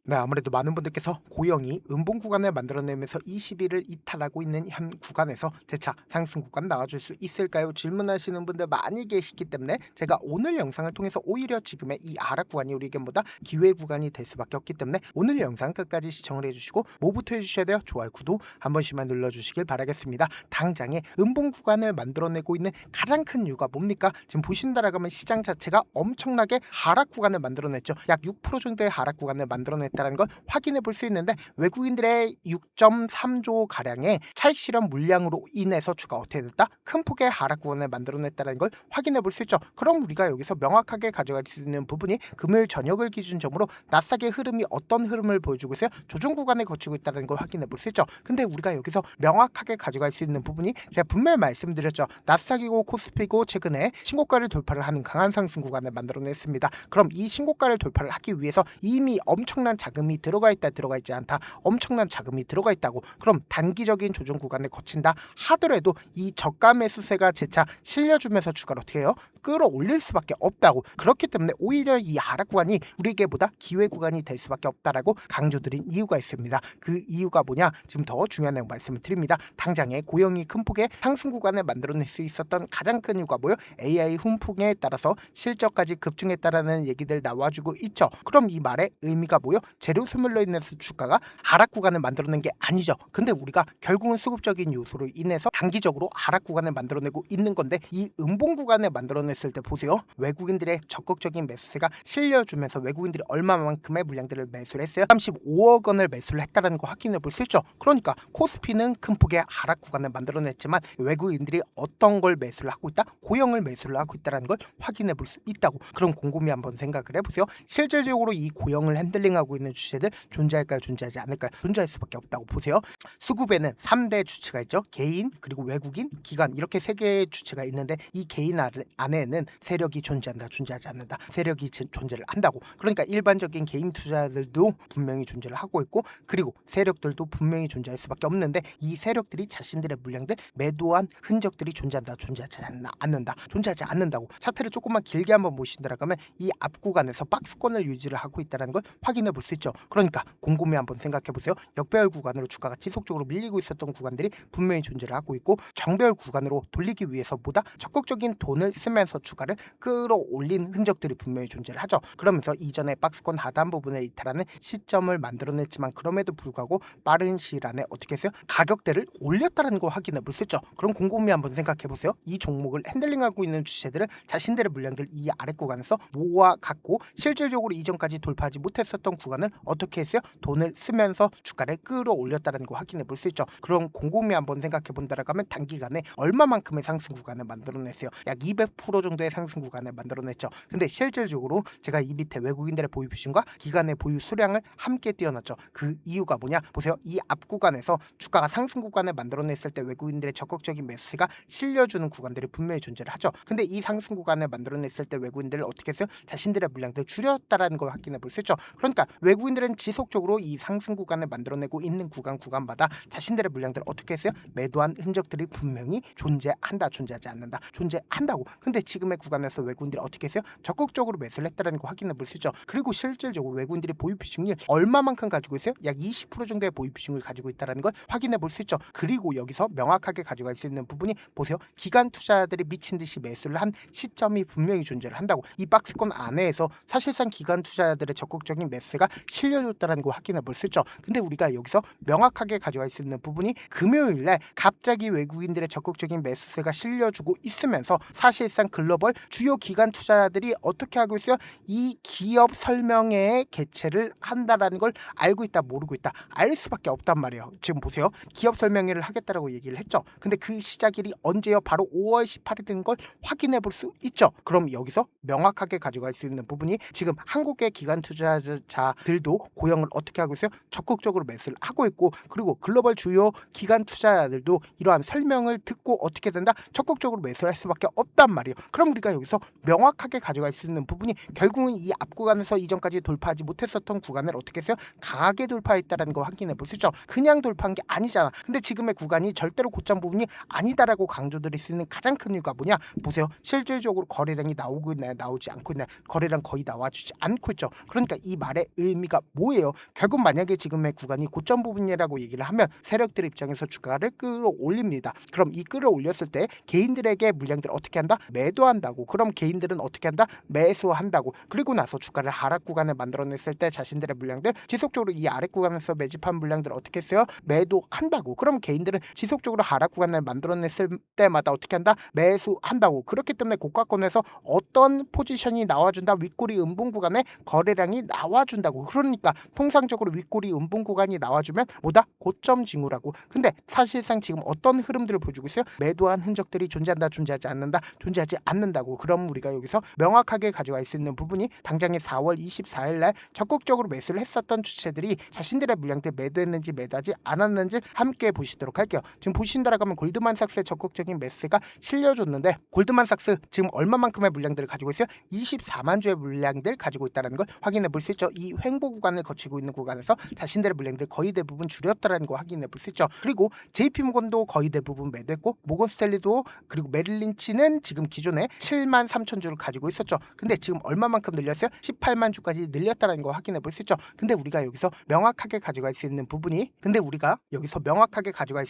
네, 아무래도 많은 분들께서 고영이 음봉 구간을 만들어내면서 20일을 이탈하고 있는 현 구간에서 재차 상승 구간 나와줄 수 있을까요? 질문하시는 분들 많이 계시기 때문에 제가 오늘 영상을 통해서 오히려 지금의 이 하락 구간이 우리에게보다 기회 구간이 될 수밖에 없기 때문에 오늘 영상 끝까지 시청을 해주시고 뭐부터 해주셔야 돼요? 좋아요, 구독 한 번씩만 눌러주시길 바라겠습니다. 당장에 음봉 구간을 만들어내고 있는 가장 큰 이유가 뭡니까? 지금 보신다라고 하면 시장 자체가 엄청나게 하락 구간을 만들어냈죠. 약 6% 정도의 하락 구간을 만들어냈다는 걸 확인해 볼 수 있는데, 외국인들의 6.3조 가량의 차익 실현 물량으로 인해서 주가 어떻게 됐다? 큰 폭의 하락 구간을 만들어냈다는 걸 확인해 볼 수 있죠. 그럼 우리가 여기서 명확하게 가져갈 수 있는 부분이 금요일 저녁을 기준점으로 나스닥의 흐름이 어떤 흐름을 보여주고 있어요? 조정 구간을 거치고 있다는 걸 확인해 볼 수 있죠. 근데 우리가 여기서 명확하게 가져갈 수 있는 부분이, 제가 분명히 말씀드렸죠. 나스닥이고 코스피고 최근에 신고가를 돌파를 하는 강한 상승 구간을 만들어냈습니다. 그럼 이 신고가를 돌파를 하기 위해서 이미 엄청난 자금이 들어가 있다, 들어가 있지 않다, 엄청난 자금이 들어가 있다고, 그럼 단기적인 조정 구간을 거친다 하더라도 이 저가 매수세가 재차 실려주면서 주가를 어떻게 해요? 끌어올릴 수밖에 없다고. 그렇기 때문에 오히려 이 하락 구간이 우리에게보다 기회 구간이 될 수밖에 없다라고 강조드린 이유가 있습니다. 그 이유가 뭐냐? 지금 더 중요한 내용 말씀을 드립니다. 당장에 고영이 큰 폭의 상승 구간을 만들어낼 수 있었던 가장 큰 이유가 뭐예요? AI 훈풍에 따라서 실적까지 급증했다라는 얘기들 나와주고 있죠. 그럼 이 말의 의미가 뭐예요? 재료 소멸로 인해서 주가가 하락 구간을 만들어낸 게 아니죠. 근데 우리가 결국은 수급적인 요소로 인해서 단기적으로 하락 구간을 만들어내고 있는 건데, 이 음봉 구간을 만들어냈을 때 보세요. 외국인들의 적극적인 매수세가 실려주면서 외국인들이 얼마만큼의 물량들을 매수를 했어요? 35억 원을 매수를 했다는 거 확인해 볼 수 있죠. 그러니까 코스피는 큰 폭의 하락 구간을 만들어냈지만 외국인들이 어떤 걸 매수를 하고 있다? 고영을 매수를 하고 있다는 걸 확인해 볼 수 있다고. 그럼 곰곰이 한번 생각을 해보세요. 실질적으로 이 고영을 핸들링하고 있는 주체들 존재할까요? 존재하지 않을까요? 존재할 수밖에 없다고 보세요. 수급에는 3대 주체가 있죠. 개인, 그리고 외국인, 기관, 이렇게 3개의 주체가 있는데, 이 개인 안에는 세력이 존재한다, 존재하지 않는다, 세력이 존재를 한다고. 그러니까 일반적인 개인 투자들도 분명히 존재를 하고 있고, 그리고 세력들도 분명히 존재할 수밖에 없는데, 이 세력들이 자신들의 물량들 매도한 흔적들이 존재한다, 존재하지 않는다, 존재하지 않는다고. 차트를 조금만 길게 한번 보신다라고 하면 이 앞 구간에서 박스권을 유지를 하고 있다는 걸 확인해 볼 수 있죠. 그러니까 곰곰이 한번 생각해 보세요. 역배열 구간으로 주가가 지속적으로 밀리고 있었던 구간들이 분명히 존재를 하고 있고, 정배열 구간으로 돌리기 위해서 보다 적극적인 돈을 쓰면서 주가를 끌어올린 흔적들이 분명히 존재를 하죠. 그러면서 이전에 박스권 하단 부분에 이탈하는 시점을 만들어냈지만, 그럼에도 불구하고 빠른 시일 안에 어떻게 했어요? 가격대를 올렸다는 거 확인해 볼 수 있죠. 그럼 곰곰이 한번 생각해 보세요. 이 종목을 핸들링하고 있는 주체들은 자신들의 물량들 이 아래 구간에서 모아 갖고 실질적으로 이전까지 돌파하지 못했었던 구간을 어떻게 했어요? 돈을 쓰면서 주가를 끌어올렸다는 거 확인해 볼 수 있죠. 그럼 곰곰이 한번 생각해 본다라고 하면 단기간에 얼마만큼의 상승 구간을 만들어냈어요? 약 200% 정도의 상승 구간을 만들어냈죠. 근데 실질적으로 제가 이 밑에 외국인들의 보유 비중과 기관의 보유 수량을 함께 띄워놨죠. 그 이유가 뭐냐? 보세요. 이 앞 구간에서 주가가 상승 구간을 만들어냈을 때 외국인들의 적극적인 매수세가 실려주는 구간들이 분명히 존재를 하죠. 근데 이 상승 구간을 만들어냈을 때 외국인들을 어떻게 했어요? 자신들의 물량들 줄였다라는 걸 확인해 볼 수 있죠. 그러니까 외국인들은 지속적으로 이 상승 구간을 만들어내고 있는 구간마다 자신들의 물량들을 어떻게 했어요? 매도한 흔적들이 분명히 존재한다, 존재하지 않는다, 존재한다고. 근데 지금의 구간에서 외국인들이 어떻게 했어요? 적극적으로 매수를 했다라는 거 확인해 볼 수 있죠. 그리고 실질적으로 외국인들이 보유 비중이 얼마만큼 가지고 있어요? 약 20% 정도의 보유 비중을 가지고 있다는 걸 확인해 볼 수 있죠. 그리고 여기서 명확하게 가져갈 수 있는 부분이 보세요. 기관 투자자들이 미친 듯이 매수를 한 시점이 분명히 존재를 한다고. 이 박스권 안에서 사실상 기관 투자자들의 적극적인 매수가 실려줬다는 거 확인해 볼 수 있죠. 근데 우리가 여기서 명확하게 가져갈 수 있는 부분이, 금요일날 갑자기 외국인들의 적극적인 매수세가 실려주고 있으면서 사실상 글로벌 주요 기관 투자자들이 어떻게 하고 있어요? 이 기업 설명회의 개최를 한다라는 걸 알고 있다, 모르고 있다? 알 수밖에 없단 말이에요. 지금 보세요. 기업 설명회를 하겠다라고 얘기를 했죠. 근데 그 시작일이 언제요? 바로 5월 18일인 걸 확인해 볼 수 있죠. 그럼 여기서 명확하게 가져갈 수 있는 부분이, 지금 한국의 기관 투자자들도 고영을 어떻게 하고 있어요? 적극적으로 매수를 하고 있고, 그리고 글로벌 주요 기관 투자자들도 이러한 설명을 듣고 어떻게 된다? 적극적으로 매수를 할 수밖에 없단 말이에요. 그럼 우리가 여기서 명확하게 가져갈 수 있는 부분이, 결국은 이 앞 구간에서 이전까지 돌파하지 못했었던 구간을 어떻게 했어요? 강하게 돌파했다는 거 확인해 볼 수 있죠. 그냥 돌파한 게 아니잖아. 근데 지금의 구간이 절대로 고점 부분이 아니다라고 강조드릴 수 있는 가장 큰 이유가 뭐냐? 보세요. 실질적으로 거래량이 나오고 있나요? 나오지 않고 있나요? 거래량 거의 나와주지 않고 있죠. 그러니까 이 말의 의미 의미가 뭐예요? 결국 만약에 지금의 구간이 고점 부분이라고 얘기를 하면 세력들 입장에서 주가를 끌어올립니다. 그럼 이 끌어올렸을 때 개인들에게 물량들을 어떻게 한다? 매도한다고. 그럼 개인들은 어떻게 한다? 매수한다고. 그리고 나서 주가를 하락 구간을 만들어냈을 때 자신들의 물량들 지속적으로 이 아래 구간에서 매집한 물량들을 어떻게 했어요? 매도한다고. 그럼 개인들은 지속적으로 하락 구간을 만들어냈을 때마다 어떻게 한다? 매수한다고. 그렇기 때문에 고가권에서 어떤 포지션이 나와준다? 윗꼬리 음봉 구간에 거래량이 나와준다고. 그러니까 통상적으로 윗꼬리 음봉 구간이 나와주면 뭐다? 고점 징후라고. 근데 사실상 지금 어떤 흐름들을 보여주고 있어요? 매도한 흔적들이 존재한다, 존재하지 않는다, 존재하지 않는다고. 그럼 우리가 여기서 명확하게 가져갈 수 있는 부분이 당장에 4월 24일 날 적극적으로 매수를 했었던 주체들이 자신들의 물량들 매도했는지 매도하지 않았는지 함께 보시도록 할게요. 지금 보신다라고 하면 골드만삭스의 적극적인 매수가 실려줬는데 골드만삭스 지금 얼마만큼의 물량들을 가지고 있어요? 24만 주의 물량들 가지고 있다는 걸 확인해 볼 수 있죠. 이 횡보 구간을 거치고 있는 구간에서 자신들의 물량들 거의 대부분 줄였다라는 거 확인해 볼 수 있죠. 그리고 JP모건도 거의 대부분 매도했고 모건스탠리도 그리고 메릴린치는 지금 기존에 7만 3천 주를 가지고 있었죠. 근데 지금 얼마만큼 늘렸어요? 18만 주까지 늘렸다는 거 확인해 볼 수 있죠. 근데 우리가 여기서 명확하게 가져갈 수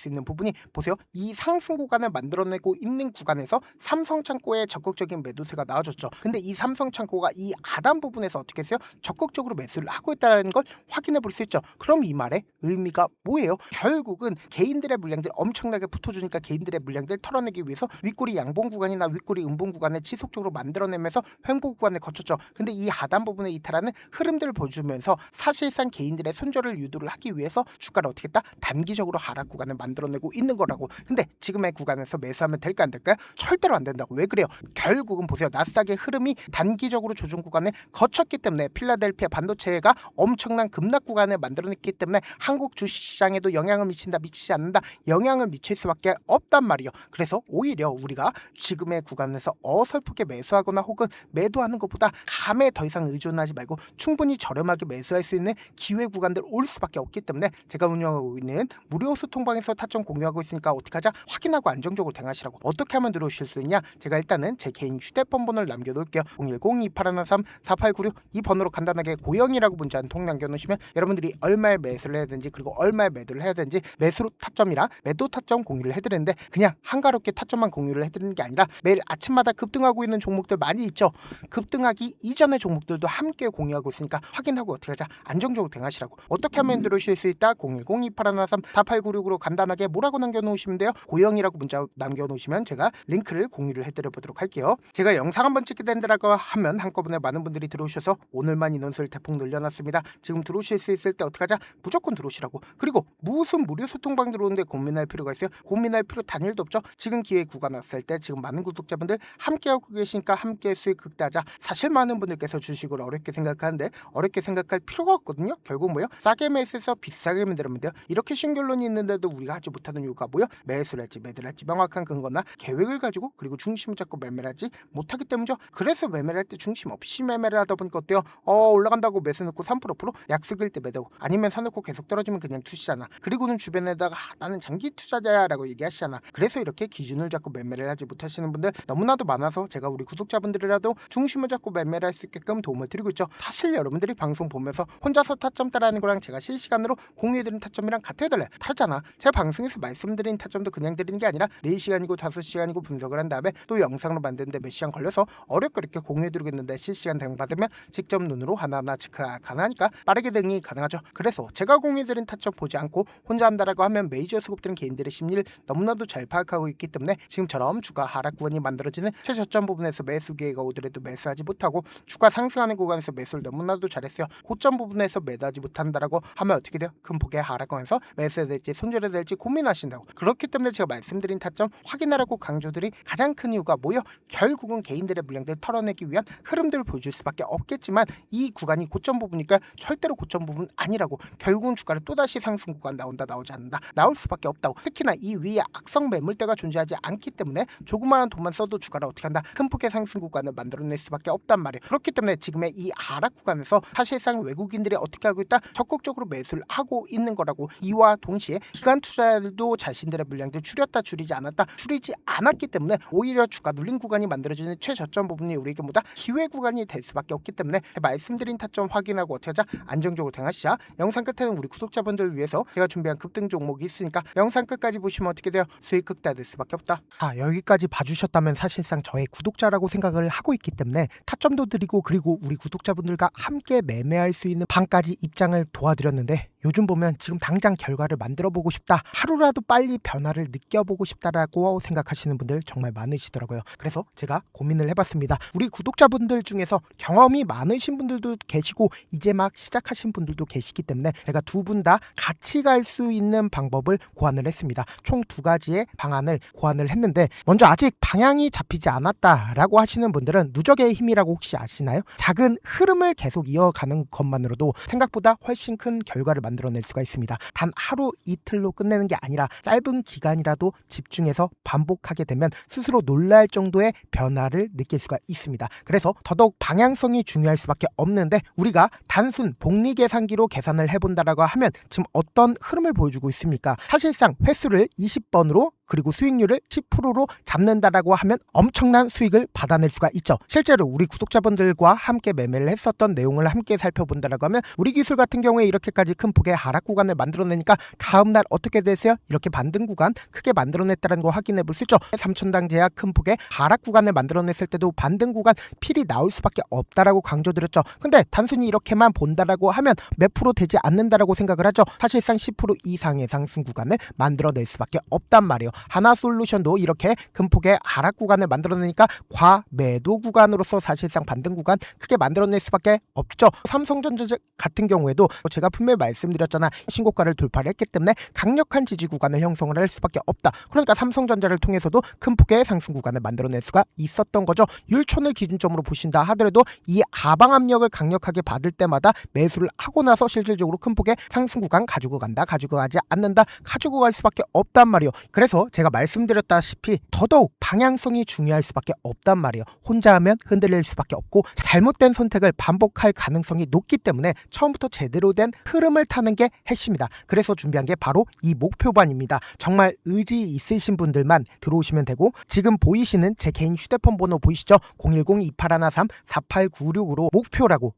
있는 부분이 보세요. 이 상승 구간을 만들어내고 있는 구간에서 삼성창고에 적극적인 매도세가 나와줬죠. 근데 이 삼성창고가 이 하단 부분에서 어떻게 했어요? 적극적으로 매수를 하고 있다는 걸 확인해 볼 수 있죠. 그럼 이 말의 의미가 뭐예요? 결국은 개인들의 물량들 엄청나게 붙어주니까 개인들의 물량들 털어내기 위해서 윗꼬리 양봉 구간이나 윗꼬리 음봉 구간을 지속적으로 만들어내면서 횡보 구간을 거쳤죠. 근데 이 하단 부분에 이탈하는 흐름들을 보여주면서 사실상 개인들의 손절을 유도를 하기 위해서 주가를 어떻게 했다? 단기적으로 하락 구간을 만들어내고 있는 거라고. 근데 지금의 구간에서 매수하면 될까 안 될까요? 절대로 안 된다고. 왜 그래요? 결국은 보세요. 나스닥의 흐름이 단기적으로 조정 구간을 거쳤기 때문에 필라델피아 반도체가 엄청난 급락 구간을 만들어냈기 때문에 한국 주식시장에도 영향을 미친다, 미치지 않는다, 영향을 미칠 수밖에 없단 말이에요. 그래서 오히려 우리가 지금의 구간에서 어설프게 매수하거나 혹은 매도하는 것보다 감에 더 이상 의존하지 말고 충분히 저렴하게 매수할 수 있는 기회 구간들 올 수밖에 없기 때문에 제가 운영하고 있는 무료 소통방에서 타점 공유하고 있으니까 어떻게 하자? 확인하고 안정적으로 대응하시라고. 어떻게 하면 들어오실 수 있냐? 제가 일단은 제 개인 휴대폰 번호를 남겨놓을게요. 010-2813-4896 이 번호로 간단하게 고영이라고 문자 한 통 남겨놓으시면 여러분들이 얼마에 매수를 해야 되는지 그리고 얼마에 매도를 해야 되는지 매수로 타점이랑 매도 타점 공유를 해드리는데 그냥 한가롭게 타점만 공유를 해드리는 게 아니라 매일 아침마다 급등하고 있는 종목들 많이 있죠. 급등하기 이전의 종목들도 함께 공유하고 있으니까 확인하고 어떻게 하자? 안정적으로 대응하시라고. 어떻게 하면 들어오실 수 있다? 010-2813-4896으로 간단하게 뭐라고 남겨놓으시면 돼요? 고영이라고 문자 남겨놓으시면 제가 링크를 공유를 해드려 보도록 할게요. 제가 영상 한번 찍게 된다고 하면 한꺼번에 많은 분들이 들어오셔서 오늘만 인원수를 대폭 늘려놨습니다. 지금 들어오실 수 있을 때 어떻게 하자? 무조건 들어오시라고. 그리고 무슨 무료 소통방 들어오는데 고민할 필요가 있어요? 고민할 필요 단일도 없죠. 지금 기회 구간 왔을 때 지금 많은 구독자분들 함께하고 계시니까 함께 수익 극대하자. 사실 많은 분들께서 주식을 어렵게 생각하는데 어렵게 생각할 필요가 없거든요. 결국 뭐요? 싸게 매수해서 비싸게 만들면 돼요. 이렇게 쉬운 결론이 있는데도 우리가 하지 못하는 이유가 뭐요? 매수를 할지 매도를 할지 명확한 근거나 계획을 가지고 그리고 중심을 잡고 매매를 하지 못하기 때문이죠. 그래서 매매를 할 때 중심 없이 매매를 하다 보니까 어때요? 올라간다고 매수 넣고 3% 약속일 때 매도고 아니면 사놓고 계속 떨어지면 그냥 투시잖아. 그리고는 주변에다가 나는 장기 투자자야라고 얘기하시잖아. 그래서 이렇게 기준을 잡고 매매를 하지 못하시는 분들 너무나도 많아서 제가 우리 구독자분들이라도 중심을 잡고 매매를 할 수 있게끔 도움을 드리고 있죠. 사실 여러분들이 방송 보면서 혼자서 타점 따라하는 거랑 제가 실시간으로 공유해드린 타점이랑 같아야 될래? 다르잖아. 제가 방송에서 말씀드린 타점도 그냥 드리는 게 아니라 4시간이고 5시간이고 분석을 한 다음에 또 영상으로 만드는데 몇 시간 걸려서 어렵게 이렇게 공유해드리고 있는데 실시간 대응 받으면 직접 눈으로 하나하나 체크가 가능하니까 빠르게 대응이 가능하죠. 그래서 제가 공유해드린 타점 보지 않고 혼자 한다라고 하면 메이저 수급들은 개인들의 심리를 너무나도 잘 파악하고 있기 때문에 지금처럼 주가 하락 구간이 만들어지는 최저점 부분에서 매수 기회가 오더라도 매수하지 못하고 주가 상승하는 구간에서 매수를 너무나도 잘했어요. 고점 부분에서 매도하지 못한다라고 하면 어떻게 돼요? 큰 폭의 하락권에서 매수해야 될지 손절해야 될지 고민하신다고. 그렇기 때문에 제가 말씀드린 타점 확인하라고 강조들이 가장 큰 이유가 뭐예요? 결국은 개인들의 물량들 털어내기 위한 흐름들을 보여줄 수밖에 없겠지만 이 구간이 고점 부분이니까 절대로 고점 부분 아니라고. 결국은 주가를 또다시 상승 구간 나온다 나오지 않는다 나올 수밖에 없다고. 특히나 이 위에 악성 매물대가 존재하지 않기 때문에 조그마한 돈만 써도 주가를 어떻게 한다? 큰 폭의 상승 구간을 만들어낼 수밖에 없단 말이에요. 그렇기 때문에 지금의 이 하락 구간에서 사실상 외국인들이 어떻게 하고 있다? 적극적으로 매수를 하고 있는 거라고. 이와 동시에 기관 투자들도 자신들의 물량들 줄였다 줄이지 않았다 줄이지 않았기 때문에 오히려 주가 눌린 구간이 만들어지는 최저점 부분이 우리에게 뭐다? 기회 구간이 될 수밖에 없기 때문에 말씀드린 타점 확인 확인하고 어떻게 하자? 안정적으로 대응하시자. 영상 끝에는 우리 구독자분들을 위해서 제가 준비한 급등 종목이 있으니까 영상 끝까지 보시면 어떻게 돼요? 수익 극대화될 수밖에 없다. 여기까지 봐주셨다면 사실상 저의 구독자라고 생각을 하고 있기 때문에 타점도 드리고 그리고 우리 구독자분들과 함께 매매할 수 있는 방까지 입장을 도와드렸는데, 요즘 보면 지금 당장 결과를 만들어 보고 싶다, 하루라도 빨리 변화를 느껴보고 싶다라고 생각하시는 분들 정말 많으시더라고요. 그래서 제가 고민을 해봤습니다. 우리 구독자분들 중에서 경험이 많으신 분들도 계시고 이제 막 시작하신 분들도 계시기 때문에 제가 두 분 다 같이 갈 수 있는 방법을 고안을 했습니다. 총 2가지의 방안을 고안을 했는데, 먼저 아직 방향이 잡히지 않았다라고 하시는 분들은 누적의 힘이라고 혹시 아시나요? 작은 흐름을 계속 이어가는 것만으로도 생각보다 훨씬 큰 결과를 만들어낼 수가 있습니다. 단 하루 이틀로 끝내는 게 아니라 짧은 기간이라도 집중해서 반복하게 되면 스스로 놀랄 정도의 변화를 느낄 수가 있습니다. 그래서 더더욱 방향성이 중요할 수밖에 없는데, 우리가 단순 복리계산기로 계산을 해본다라고 하면 지금 어떤 흐름을 보여주고 있습니까? 사실상 횟수를 20번으로 그리고 수익률을 10%로 잡는다라고 하면 엄청난 수익을 받아낼 수가 있죠. 실제로 우리 구독자분들과 함께 매매를 했었던 내용을 함께 살펴본다라고 하면 우리 기술 같은 경우에 이렇게까지 큰 폭의 하락 구간을 만들어내니까 다음날 어떻게 됐어요? 이렇게 반등 구간 크게 만들어냈다는 거 확인해 볼 수 있죠. 3천당 제약 큰 폭의 하락 구간을 만들어냈을 때도 반등 구간 필이 나올 수밖에 없다라고 강조드렸죠. 근데 단순히 이렇게만 본다라고 하면 몇 프로 되지 않는다라고 생각을 하죠. 사실상 10% 이상의 상승 구간을 만들어낼 수밖에 없단 말이에요. 하나솔루션도 이렇게 큰 폭의 하락 구간을 만들어내니까 과매도 구간으로서 사실상 반등 구간 크게 만들어낼 수밖에 없죠. 삼성전자 같은 경우에도 제가 분명히 말씀드렸잖아. 신고가를 돌파를 했기 때문에 강력한 지지 구간을 형성을 할 수밖에 없다. 그러니까 삼성전자를 통해서도 큰 폭의 상승 구간을 만들어낼 수가 있었던 거죠. 율촌을 기준점으로 보신다 하더라도 이 하방 압력을 강력하게 받을 때마다 매수를 하고 나서 실질적으로 큰 폭의 상승 구간 가지고 간다, 가지고 가지 않는다, 가지고 갈 수밖에 없단 말이에요. 그래서 제가 말씀드렸다시피 더더욱 방향성이 중요할 수밖에 없단 말이에요. 혼자 하면 흔들릴 수밖에 없고 잘못된 선택을 반복할 가능성이 높기 때문에 처음부터 제대로 된 흐름을 타는 게 핵심이다. 그래서 준비한 게 바로 이 목표반입니다. 정말 의지 있으신 분들만 들어오시면 되고, 지금 보이시는 제 개인 휴대폰 번호 보이시죠? 010-2813-4896으로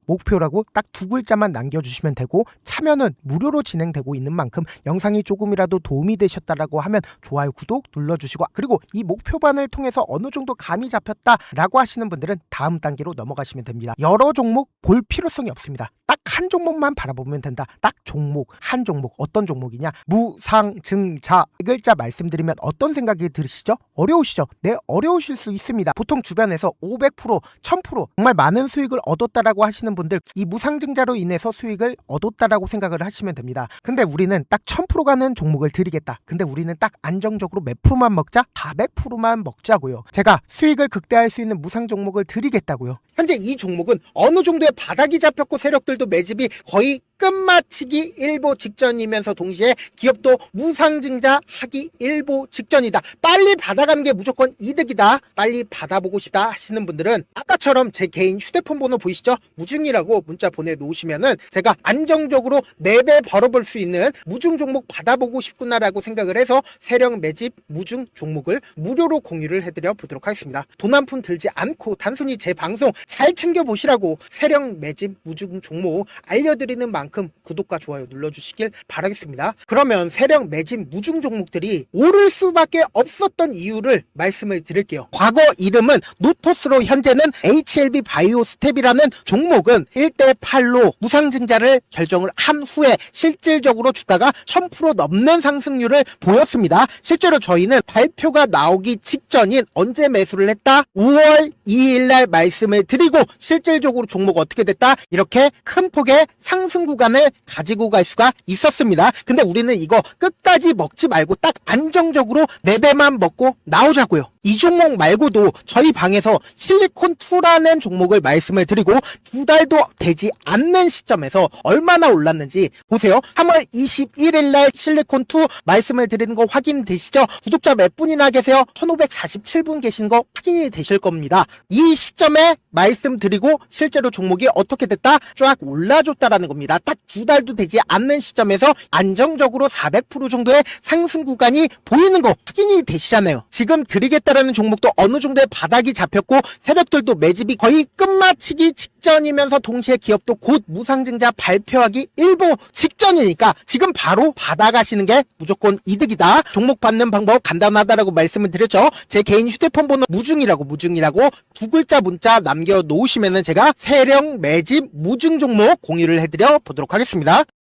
목표라고 딱 2글자만 남겨주시면 되고, 참여는 무료로 진행되고 있는 만큼 영상이 조금이라도 도움이 되셨다라고 하면 좋아요, 구독 눌러주시고, 그리고 이 목표반을 통해서 어느 정도 감이 잡혔다라고 하시는 분들은 다음 단계로 넘어가시면 됩니다. 여러 종목 볼 필요성이 없습니다. 딱 한 종목만 바라보면 된다. 딱 종목, 한 종목. 어떤 종목이냐? 무상증자. 이 글자 말씀드리면 어떤 생각이 들으시죠? 어려우시죠? 네, 어려우실 수 있습니다. 보통 주변에서 500%, 1000% 정말 많은 수익을 얻었다라고 하시는 분들, 이 무상증자로 인해서 수익을 얻었다라고 생각을 하시면 됩니다. 근데 우리는 딱 1000% 가는 종목을 드리겠다. 근데 우리는 딱 안정적으로 몇 프로만 먹자? 400%만 먹자고요. 제가 수익을 극대화할 수 있는 무상 종목을 드리겠다고요. 현재 이 종목은 어느 정도의 바닥이 잡혔고 세력들도 매집이 거의 끝마치기 일보 직전이면서 동시에 기업도 무상증자하기 일보 직전이다. 빨리 받아가는 게 무조건 이득이다. 빨리 받아보고 싶다 하시는 분들은 아까처럼 제 개인 휴대폰 번호 보이시죠? 무중이라고 문자 보내놓으시면은 제가 안정적으로 4배 벌어볼 수 있는 무중 종목 받아보고 싶구나라고 생각을 해서 세력 매집 무중 종목을 무료로 공유를 해드려 보도록 하겠습니다. 돈 한 푼 들지 않고 단순히 제 방송 잘 챙겨보시라고 세력 매집 무중 종목 알려드리는 만큼 구독과 좋아요 눌러주시길 바라겠습니다. 그러면 세력 매집 무중 종목들이 오를 수밖에 없었던 이유를 말씀을 드릴게요. 과거 이름은 노토스로 현재는 HLB 바이오스텝이라는 종목은 1대8로 무상증자를 결정을 한 후에 실질적으로 주가가 1000% 넘는 상승률을 보였습니다. 실제로 저희는 발표가 나오기 직전인 언제 매수를 했다? 5월 2일날 말씀을 드리고 실질적으로 종목 어떻게 됐다? 이렇게 큰 폭의 상승 구간을 가지고 갈 수가 있었습니다. 근데 우리는 이거 끝까지 먹지 말고 딱 안정적으로 4배만 먹고 나오자고요. 이 종목 말고도 저희 방에서 실리콘2라는 종목을 말씀을 드리고 2달도 되지 않는 시점에서 얼마나 올랐는지 보세요. 3월 21일 날 실리콘2 말씀을 드리는 거 확인되시죠? 구독자 몇 분이나 계세요? 1547분 계신 거 확인이 되실 겁니다. 이 시점에 말씀드리고 실제로 종목이 어떻게 됐다? 쫙 올라줬다라는 겁니다. 딱 2달도 되지 않는 시점에서 안정적으로 400% 정도의 상승 구간이 보이는 거 확인이 되시잖아요. 지금 드리겠다 있다라는 종목도 어느 정도의 바닥이 잡혔고 세력들도 매집이 거의 끝마치기 직전이면서 동시에 기업도 곧 무상증자 발표하기 일보 직전이니까 지금 바로 받아가시는 게 무조건 이득이다. 종목 받는 방법 간단하다라고 말씀을 드렸죠. 제 개인 휴대폰 번호 무중이라고 두 글자 문자 남겨놓으시면은 제가 세력 매집 무중 종목 공유를 해드려 보도록 하겠습니다.